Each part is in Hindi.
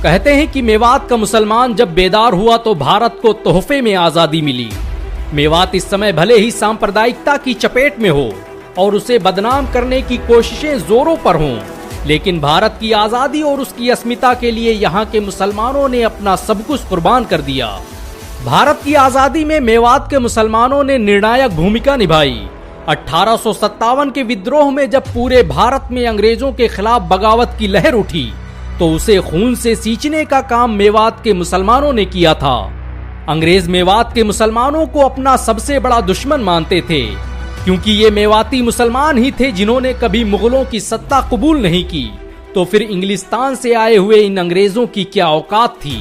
कहते हैं कि मेवात का मुसलमान जब बेदार हुआ तो भारत को तोहफे में आजादी मिली। मेवात इस समय भले ही सांप्रदायिकता की चपेट में हो और उसे बदनाम करने की कोशिशें जोरों पर हों, लेकिन भारत की आजादी और उसकी अस्मिता के लिए यहाँ के मुसलमानों ने अपना सब कुछ कुर्बान कर दिया। भारत की आजादी में मेवात के मुसलमानों ने निर्णायक भूमिका निभाई। 1857 के विद्रोह में जब पूरे भारत में अंग्रेजों के खिलाफ बगावत की लहर उठी तो उसे खून से सींचने का काम मेवात के मुसलमानों ने किया था। अंग्रेज मेवात के मुसलमानों को अपना सबसे बड़ा दुश्मन मानते थे, क्योंकि ये मेवाती मुसलमान ही थे जिन्होंने कभी मुगलों की सत्ता कबूल नहीं की, तो फिर इंग्लिस्तान से आए हुए इन अंग्रेजों की क्या औकात थी।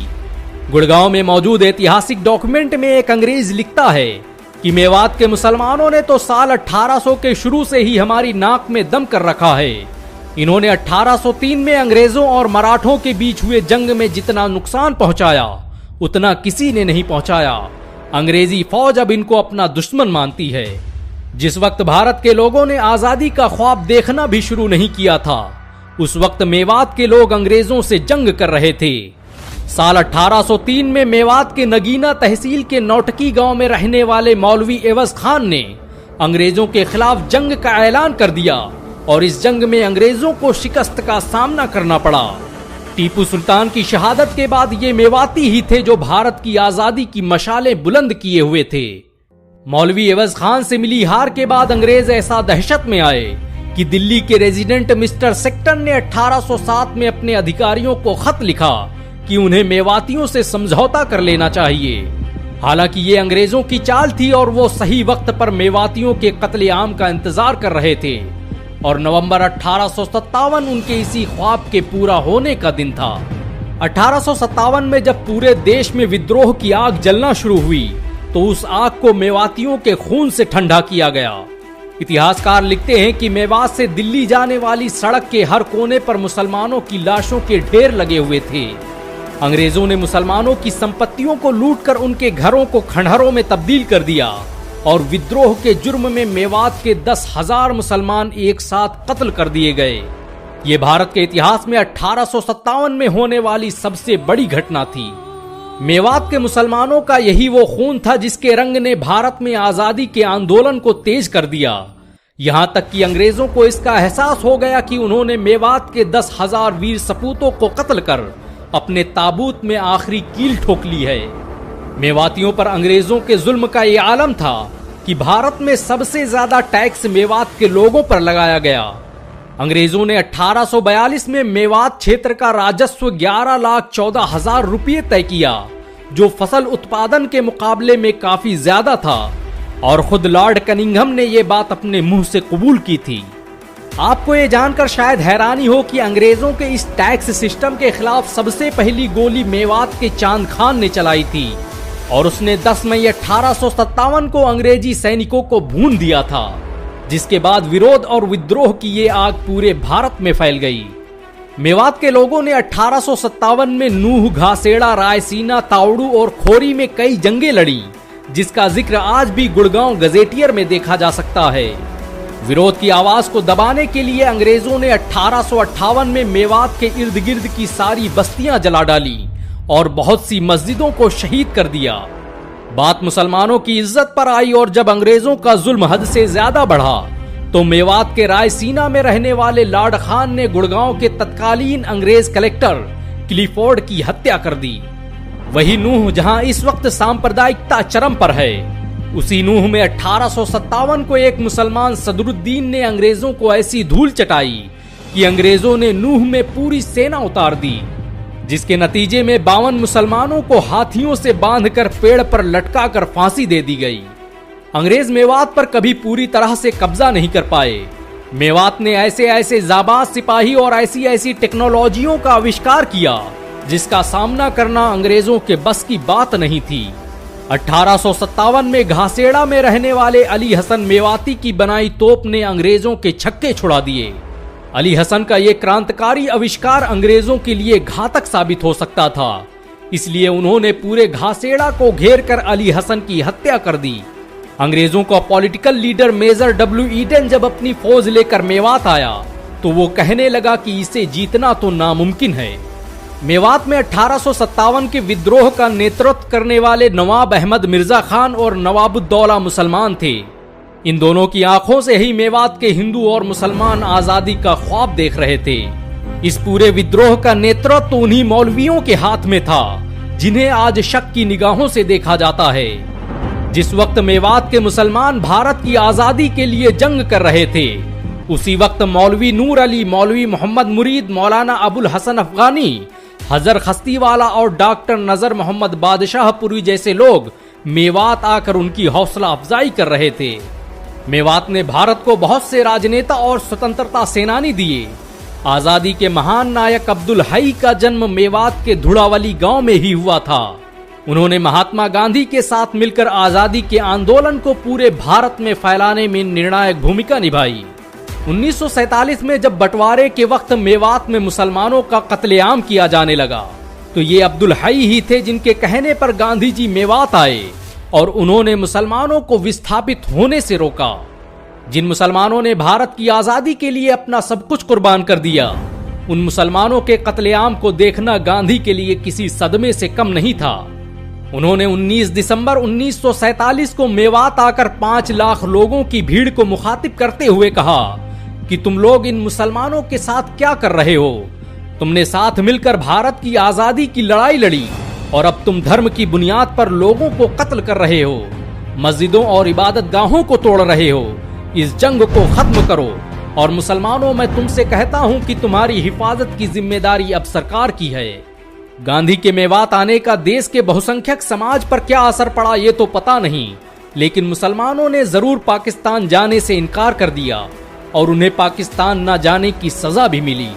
गुड़गांव में मौजूद ऐतिहासिक डॉक्यूमेंट में एक अंग्रेज लिखता है कि मेवात के मुसलमानों ने तो साल 1800 के शुरू से ही हमारी नाक में दम कर रखा है। इन्होंने 1803 में अंग्रेजों और मराठों के बीच हुए जंग में जितना नुकसान पहुंचाया उतना किसी ने नहीं पहुंचाया। अंग्रेजी फौज अब इनको अपना दुश्मन मानती है। जिस वक्त भारत के लोगों ने आजादी का ख्वाब देखना भी शुरू नहीं किया था, उस वक्त मेवात के लोग अंग्रेजों से जंग कर रहे थे। साल 1803 में मेवात के नगीना तहसील के नौटकी गांव में रहने वाले मौलवी एवज खान ने अंग्रेजों के खिलाफ जंग का ऐलान कर दिया और इस जंग में अंग्रेजों को शिकस्त का सामना करना पड़ा। टीपू सुल्तान की शहादत के बाद ये मेवाती ही थे जो भारत की आजादी की मशालें बुलंद किए हुए थे। मौलवी एवज खान से मिली हार के बाद अंग्रेज ऐसा दहशत में आए कि दिल्ली के रेजिडेंट मिस्टर सेक्टन ने 1807 में अपने अधिकारियों को खत लिखा कि उन्हें मेवातियों से समझौता कर लेना चाहिए। हालांकि ये अंग्रेजों की चाल थी और वो सही वक्त पर मेवातियों के कत्लेआम का इंतजार कर रहे थे और नवंबर 1857 उनके इसी ख्वाब के पूरा होने का दिन था। 1857 में जब पूरे देश में विद्रोह की आग जलना शुरू हुई तो उस आग को मेवातियों के खून से ठंडा किया गया। इतिहासकार लिखते हैं कि मेवात से दिल्ली जाने वाली सड़क के हर कोने पर मुसलमानों की लाशों के ढेर लगे हुए थे। अंग्रेजों ने मुसलमानों की संपत्तियों को लूटकर उनके घरों को खंडहरों में तब्दील कर दिया और विद्रोह के जुर्म में मेवात के 10,000 मुसलमान एक साथ कत्ल कर दिए गए। ये भारत के इतिहास में 1857 में होने वाली सबसे बड़ी घटना थी। मेवात के मुसलमानों का यही वो खून था जिसके रंग ने भारत में आजादी के आंदोलन को तेज कर दिया। यहां तक कि अंग्रेजों को इसका एहसास हो गया कि उन्होंने मेवात के 10,000 वीर सपूतों को कत्ल कर अपने ताबूत में आखिरी कील ठोक ली है। मेवातियों पर अंग्रेजों के जुल्म का ये आलम था कि भारत में सबसे ज्यादा टैक्स मेवात के लोगों पर लगाया गया। अंग्रेजों ने 1842 में मेवात क्षेत्र का राजस्व 11,14,000 रुपये तय किया, जो फसल उत्पादन के मुकाबले में काफी ज्यादा था और खुद लॉर्ड कनिंघम ने ये बात अपने मुंह से कबूल की थी। आपको ये जानकर शायद हैरानी हो कि अंग्रेजों के इस टैक्स सिस्टम के खिलाफ सबसे पहली गोली मेवात के चांद खान ने चलाई थी और उसने 10 मई 1857 को अंग्रेजी सैनिकों को भून दिया था, जिसके बाद विरोध और विद्रोह की ये आग पूरे भारत में फैल गई। मेवात के लोगों ने 1857 में नूह, घासेड़ा, रायसीना, तावड़ू और खोरी में कई जंगें लड़ी, जिसका जिक्र आज भी गुड़गांव गजेटियर में देखा जा सकता है। विरोध की आवाज को दबाने के लिए अंग्रेजों ने 1858 में मेवात के इर्द गिर्द की सारी बस्तियां जला डाली और बहुत सी मस्जिदों को शहीद कर दिया। बात मुसलमानों की इज्जत पर आई और जब अंग्रेजों का जुल्म हद से ज्यादा बढ़ा तो मेवात के रायसीना में रहने वाले लॉर्ड खान ने गुड़गांव के तत्कालीन अंग्रेज कलेक्टर क्लिफोर्ड की हत्या कर दी। वही नूह जहां इस वक्त सांप्रदायिकता चरम पर है, उसी नूह में 1857 को एक मुसलमान सदरुद्दीन ने अंग्रेजों को ऐसी धूल चटाई कि अंग्रेजों ने नूह में पूरी सेना उतार दी, जिसके नतीजे में 52 मुसलमानों को हाथियों से बांधकर पेड़ पर लटकाकर फांसी दे दी गई। अंग्रेज मेवात पर कभी पूरी तरह से कब्जा नहीं कर पाए। मेवात ने ऐसे ऐसे जाबाज सिपाही और ऐसी ऐसी टेक्नोलॉजियों का आविष्कार किया जिसका सामना करना अंग्रेजों के बस की बात नहीं थी। 1857 में घासेड़ा में रहने वाले अली हसन मेवाती की बनाई तोप ने अंग्रेजों के छक्के छुड़ा दिए। अली हसन का यह क्रांतिकारी आविष्कार अंग्रेजों के लिए घातक साबित हो सकता था, इसलिए उन्होंने पूरे घासेड़ा को घेर कर अली हसन की हत्या कर दी। अंग्रेजों का political leader major W Eden जब अपनी फौज लेकर मेवात आया तो वो कहने लगा कि इसे जीतना तो नामुमकिन है। मेवात में 1857 के विद्रोह का नेतृत्व करने वाले नवाब अहमद मिर्जा खान और नवाबुद्दौला मुसलमान थे। इन दोनों की आंखों से ही मेवात के हिंदू और मुसलमान आजादी का ख्वाब देख रहे थे। इस पूरे विद्रोह का नेतृत्व उन्हीं मौलवियों के हाथ में था जिन्हें आज शक की निगाहों से देखा जाता है। जिस वक्त मेवात के मुसलमान भारत की आजादी के लिए जंग कर रहे थे, उसी वक्त मौलवी नूर अली, मौलवी मोहम्मद मुरीद, मौलाना अबुल हसन अफगानी, हजर खस्तीवाला और डॉक्टर नजर मोहम्मद बादशाहपुरी जैसे लोग मेवात आकर उनकी हौसला अफजाई कर रहे थे। मेवात ने भारत को बहुत से राजनेता और स्वतंत्रता सेनानी दिए। आजादी के महान नायक अब्दुल हई का जन्म मेवात के धुड़ावली गांव में ही हुआ था। उन्होंने महात्मा गांधी के साथ मिलकर आजादी के आंदोलन को पूरे भारत में फैलाने में निर्णायक भूमिका निभाई। 1947 में जब बंटवारे के वक्त मेवात में मुसलमानों का कत्लेआम किया जाने लगा, तो ये अब्दुल हई ही थे जिनके कहने पर गांधी जी मेवात आए और उन्होंने मुसलमानों को विस्थापित होने से रोका। जिन मुसलमानों ने भारत की आजादी के लिए अपना सब कुछ कुर्बान कर दिया, उन मुसलमानों के कत्लेआम को देखना गांधी के लिए किसी सदमे से कम नहीं था। उन्होंने 19 दिसंबर 1947 को मेवात आकर 5 लाख लोगों की भीड़ को मुखातिब करते हुए कहा कि तुम लोग इन मुसलमानों के साथ क्या कर रहे हो? तुमने साथ मिलकर भारत की आजादी की लड़ाई लड़ी और अब तुम धर्म की बुनियाद पर लोगों को कत्ल कर रहे हो, मस्जिदों और इबादत गाहों को तोड़ रहे हो। इस जंग को खत्म करो। और मुसलमानों, मैं तुमसे कहता हूं कि तुम्हारी हिफाजत की जिम्मेदारी अब सरकार की है। गांधी के मेवात आने का देश के बहुसंख्यक समाज पर क्या असर पड़ा ये तो पता नहीं, लेकिन मुसलमानों ने जरूर पाकिस्तान जाने से इनकार कर दिया और उन्हें पाकिस्तान न जाने की सजा भी मिली।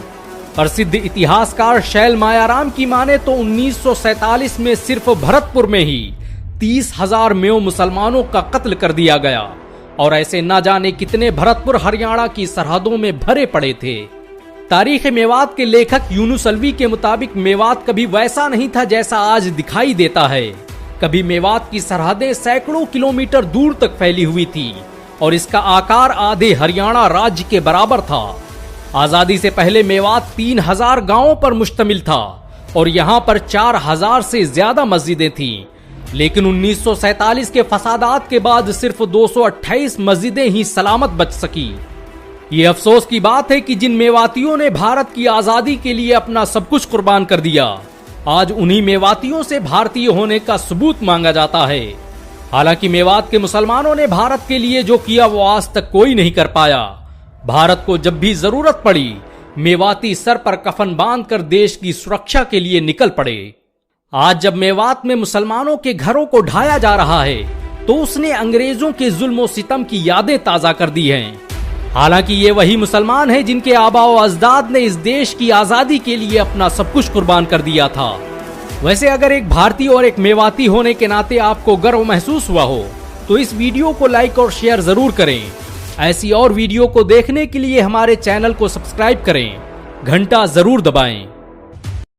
प्रसिद्ध इतिहासकार शैल मायाराम की माने तो 1947 में सिर्फ भरतपुर में ही 30,000 मेव मुसलमानों का कत्ल कर दिया गया और ऐसे न जाने कितने भरतपुर हरियाणा की सरहदों में भरे पड़े थे। तारीख मेवात के लेखक यूनुस अलवी के मुताबिक मेवात कभी वैसा नहीं था जैसा आज दिखाई देता है। कभी मेवात की सरहदें सैकड़ों किलोमीटर दूर तक फैली हुई थी और इसका आकार आधे हरियाणा राज्य के बराबर था। आजादी से पहले मेवात 3000 गांवों पर मुश्तमिल था और यहाँ पर 4000 से ज्यादा मस्जिदें थीं। लेकिन 1947 के फसादात के बाद सिर्फ 228 मस्जिदें ही सलामत बच सकी। ये अफसोस की बात है कि जिन मेवातियों ने भारत की आजादी के लिए अपना सब कुछ कुर्बान कर दिया, आज उन्हीं मेवातियों से भारतीय होने का सबूत मांगा जाता है। हालांकि मेवात के मुसलमानों ने भारत के लिए जो किया वो आज तक कोई नहीं कर पाया। भारत को जब भी जरूरत पड़ी, मेवाती सर पर कफन बांधकर देश की सुरक्षा के लिए निकल पड़े। आज जब मेवात में मुसलमानों के घरों को ढाया जा रहा है, तो उसने अंग्रेजों के जुल्म सितम की यादें ताजा कर दी हैं। हालांकि ये वही मुसलमान हैं जिनके आबा व अजदाद ने इस देश की आजादी के लिए अपना सब कुछ कुर्बान कर दिया था। वैसे अगर एक भारतीय और एक मेवाती होने के नाते आपको गर्व महसूस हुआ हो, तो इस वीडियो को लाइक और शेयर जरूर करें। ऐसी और वीडियो को देखने के लिए हमारे चैनल को सब्सक्राइब करें, घंटा जरूर दबाएं।